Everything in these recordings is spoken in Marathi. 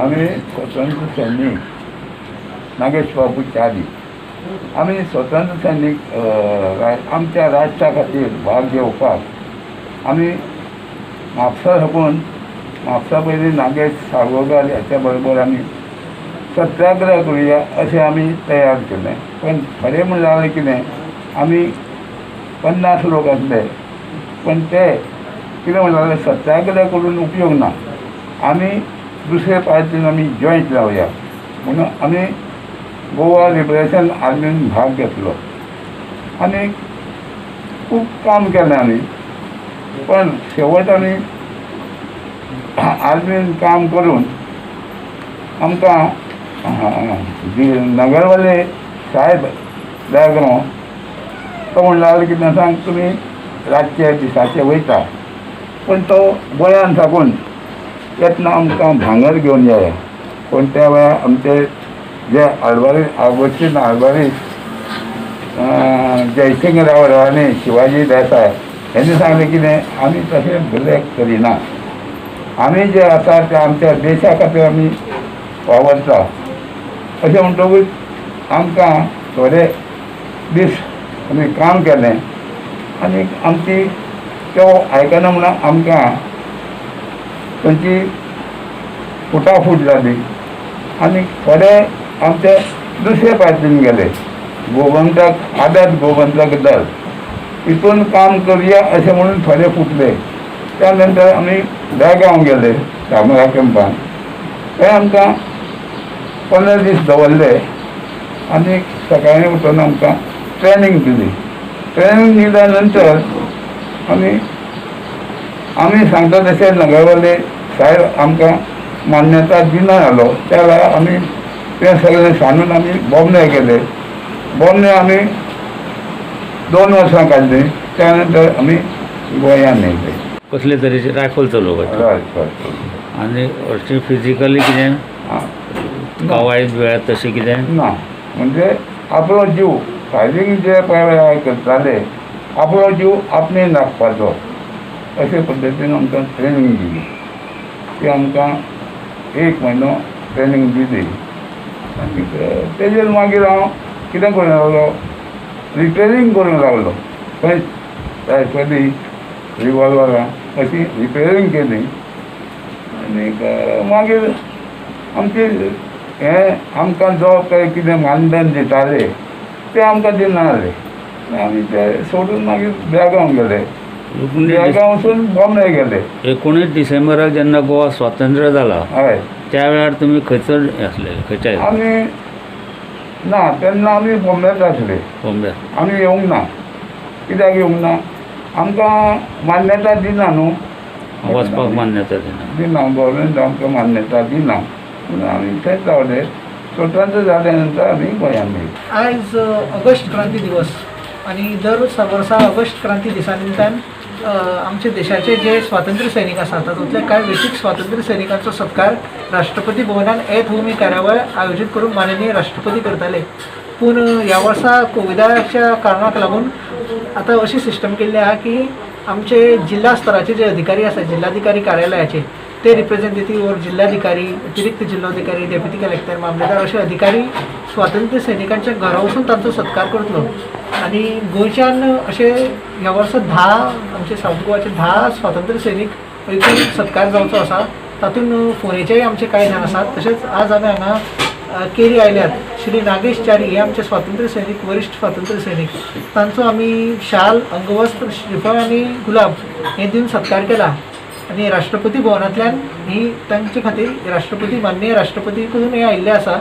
आम्ही स्वतंत्र सैनिक नागेश बाबू चारी आम्ही स्वतंत्र सैनिक आमच्या राष्ट्रा खातीर भाग घेवपाक आम्ही म्हापसा साकून म्हापसा पयलीं नागेश साळगांवकार हेच्या बरोबर आमी सत्याग्रह करुया अशें आमी तयार केलें. पण खरें म्हणल्यार कितें आमी 50 लोक आसले पण ते कितें म्हणटाले सत्याग्रह करून उपयोग ना, आमी दुसरे पार्टीन आमी जॉयंट जावया म्हणून आमी गोवा लिबरेशन आर्मीन भाग घेतलो आनी खूब काम केलें आमी. पण शेवट आमी आर्मीन काम करून आमकां नगरवाले साहेब बेळगांव तो म्हणल्यार कितें सांग तुमी रातचे दिसाचे वयता पण तो गोंयान साकून येतना आमकां भांगर घेवन येया. पण त्या वेळार आमचे जे आडवारी ऑगस्टीन आडवारी जयसिंग राव आनी शिवाजी देसाय हेणी सांगलें कितें आमी तशें भुलें करिना, आमी जे आसा ते आमच्या देशा खातीर आमी वावरता अशें म्हणटकूच आमकां थोडे दीस आमी काम केलें आनी आमची तो आयकना म्हणून आमकां खंयची फुटाफूट जाली आनी थोडे आमचे दुसरे पार्टीन गेले गोमंतक आदात गोमंतक दल हितून काम करुया अशें म्हणून थोडे फुटले. त्या नंतर आमी बेळगांव गेले शामळा कॅम्पान थंय आमकां 15 दीस दवरले आनी सकाळीं उठून आमकां ट्रेनींग दिली. ट्रेनींग दिल्या नंतर आमी सांगता तशें नगरवाले साहेब आमकां मान्यता दिना जालो. त्या वेळार आमी तें सगळें सांडून आमी बोमणे गेले. बोमणे आमी 2 वर्सां काडलीं. त्या नंतर आमी गोंयान येयले. कसले तरेचे रायफल चलोवपाचे आनी अशें फिजिकली कितें कवायत वेळार तशें कितें ना, म्हणजे आपलो जीव फायरींग जे पळय करताले आपलो जीव आपणे नाखपाचो अशे पद्दतीन आमकां ट्रेनींग दिली. ती आमकां 1 म्हयनो ट्रेनींग दिली आनी तेजेर मागीर हांव कितें करूंक लागलो रिपेरींग करूंक लागलो. खंय रायफली रिवॉल्वरां अशी रिपेरींग केली आनी मागीर आमचे हें आमकां जो पळय कितें मानधन दिताले तें आमकां दिनासले. आमी तें सोडून मागीर बेळगांव गेले. बेळगांव वचून बोमणे गेले. 19 डिसेंबराक जेन्ना गोवा स्वातंत्र्य जाला हय त्या वेळार तुमी खंयसर आसले खंयच्या आमी ना तेन्ना आमी बोंबेच आसले. बॉम्बे आमी येवंक ना. कित्याक येवंक ना आमकां मान्यता दिना न्हू, वचपाक मान्यता दिना गव्हर्मेंट आमकां मान्यता दिना म्हणून आमी थंयच रावले. स्वतंत्र जाल्या नंतर आमी गोंयांत येयले. आज ऑगस्ट क्रांती दिवस आणि दर वर्सा ऑगस्ट क्रांती दिसा निमतान आमच्या देशाचे जे स्वातंत्र्य सैनिक आसात तातूंतले कांय वेंचीक स्वातंत्र्य सैनिकांचो सत्कार राष्ट्रपती भवनान भूमी कार्यावळ आयोजीत करून माननीय राष्ट्रपती करताले. पूण ह्या वर्सा कोविडाच्या कारणाक लागून आतां अशी सिस्टम केल्ली आहा की आमचे जिल्हा स्तराचे जे अधिकारी आसात जिल्हाधिकारी कार्यालयाचे ते रिप्रेझेंटेटिव्ह और जिल्हाधिकारी अतिरिक्त जिल्हाधिकारी डेप्युटी कलेक्टर मामलेदार असे अधिकारी स्वातंत्र्य सैनिकांच्या घरा वचून तांचो सत्कार करतलो. आणि गोंयच्यान असे ह्या वर्सा 10 आमचे साऊथ गोवाचे 10 स्वातंत्र्य सैनिक एकूण सत्कार जावचो आसा. तातूंत फोंडेचेय आमचे कांय जाण आसात. तशेंच आज आमी हांगा केरी आयल्यात श्री नागेश च्यारी हे आमचे स्वातंत्र्य सैनिक वरिष्ठ स्वातंत्र्य सैनिक तांचो आमी शाल अंगवस्त्र श्रीफळ आनी गुलाब हे दिवन सत्कार केला. आणि राष्ट्रपती भवनांतल्यान ही तांचे खातीर राष्ट्रपती माननीय राष्ट्रपती कडून हे आयिल्ले आसा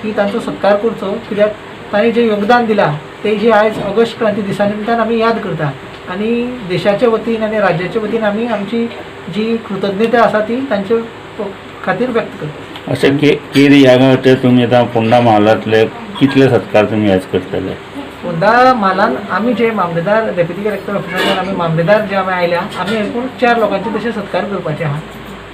की तांचो सत्कार करचो कित्याक तांणी जे योगदान दिलां तेजी आयज ऑगस्ट क्रांती दिसा निमतान आमी याद करता आनी देशाच्या वतीन आनी राज्याच्या वतीन आमी आमची जी कृतज्ञता आसा ती तांचे खातीर व्यक्त करता. अशें केरी ह्या गांवचे तुमी आतां फोंडा म्हालांतले कितले सत्कार तुमी हेच करतले? फोंडा म्हालान आमी जे मामलेदार डेप्युटी कलेक्टर ऑफिसांतल्यान आमी मामलेदार जे आमी आयल्या आमी एकूण 4 लोकांचे तशें सत्कार करपाचे आहा.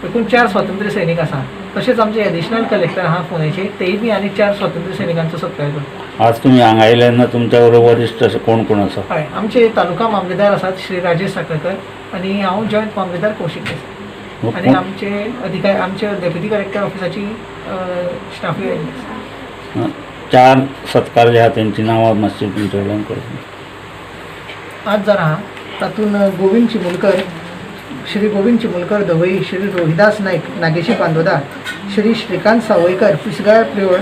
एकूण 4 स्वातंत्र्य सैनीक आसा. तशेंच आमचे एडिशनल कलेक्टर आहा फोंडेचे तेय बी आनी 4 स्वातंत्र्य सैनिकांचो सत्कार करता. आज तुमी हांगा आयले तेन्ना तुमच्या बरोबर वरिश्ठ अशें कोण कोण आसा? हय आमचे तालुका मामलेदार आसात श्री राजेश साखळकर आनी हांव जॉयंट मामलेदार कौशिक देसाय. आणि आमचे अधिकारी आमचे डेप्युटी कलेक्टर ऑफिसाची स्टाफ आयिल्ले. 4 सत्कार जे आहा तेंची नांवां मातशी तुमचे कडल्यान करता. आज जर आहा तातूंत गोविंद चिमुलकर, श्री गोविंद चिमुलकर धवई, श्री रोहिदास नायक नागेशी बांदोदा, श्री श्रीकांत सावयकर पिसगाळ प्रियोळ,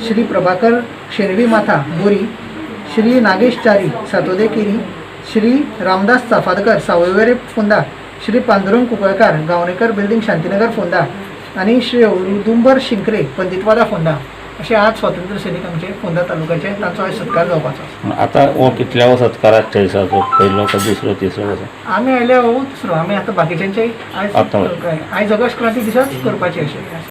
श्री प्रभाकर शेणवी माथा बोरी, श्री नागेश चारी सातोदे केरी, श्री रामदास चाफादकर सावयवेरे फोंदा, श्री पांडुरंग कुंकळकार गांवणेकर बिल्डिंग शांतीनगर फोंदा आणि श्री औदुंबर शिंकरे पंडितवाडा फोंडा असे आज स्वातंत्र्य सैनिकांचे फोंडा तालुक्याचे तांचो आज सत्कार जावपाचो आसा. आतां हो कितल्या सत्काराक दिसा तो पयलो का दुसरो तिसरो कसो? आमी आयले हो दुसरो आमी आतां बाकीच्यांचे आयज आतां. आयज ऑगस्ट क्रांती दिसाच करपाचे अशें आसा.